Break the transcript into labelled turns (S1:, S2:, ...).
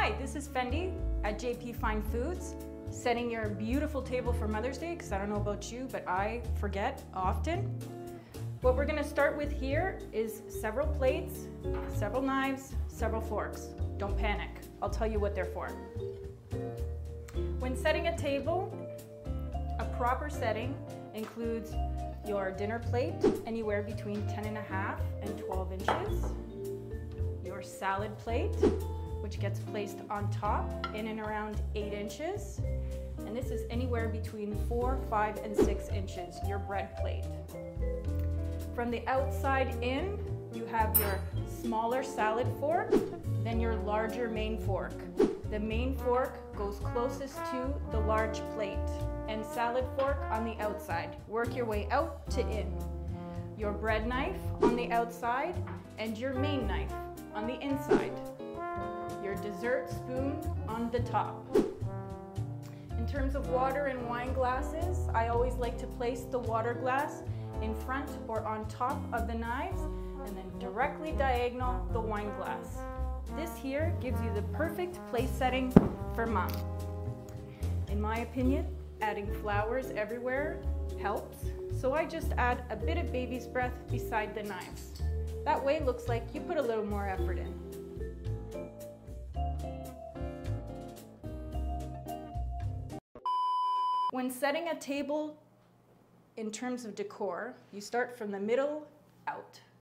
S1: Hi, this is Fendi at JP Fine Foods, setting your beautiful table for Mother's Day, because I don't know about you, but I forget often. What we're gonna start with here is several plates, several knives, several forks. Don't panic, I'll tell you what they're for. When setting a table, a proper setting includes your dinner plate, anywhere between 10.5 and 12 inches, your salad plate, which gets placed on top in and around 8 inches, and this is anywhere between 4, 5, and 6 inches, your bread plate. From the outside in, you have your smaller salad fork, then your larger main fork. The main fork goes closest to the large plate, and salad fork on the outside. Work your way out to in. Your bread knife on the outside, and your main knife on the inside. Your dessert spoon on the top. In terms of water and wine glasses, I always like to place the water glass in front or on top of the knives, and then directly diagonal the wine glass. This here gives you the perfect place setting for mom. In my opinion, adding flowers everywhere helps, so I just add a bit of baby's breath beside the knives. That way it looks like you put a little more effort in. When setting a table in terms of decor, you start from the middle out.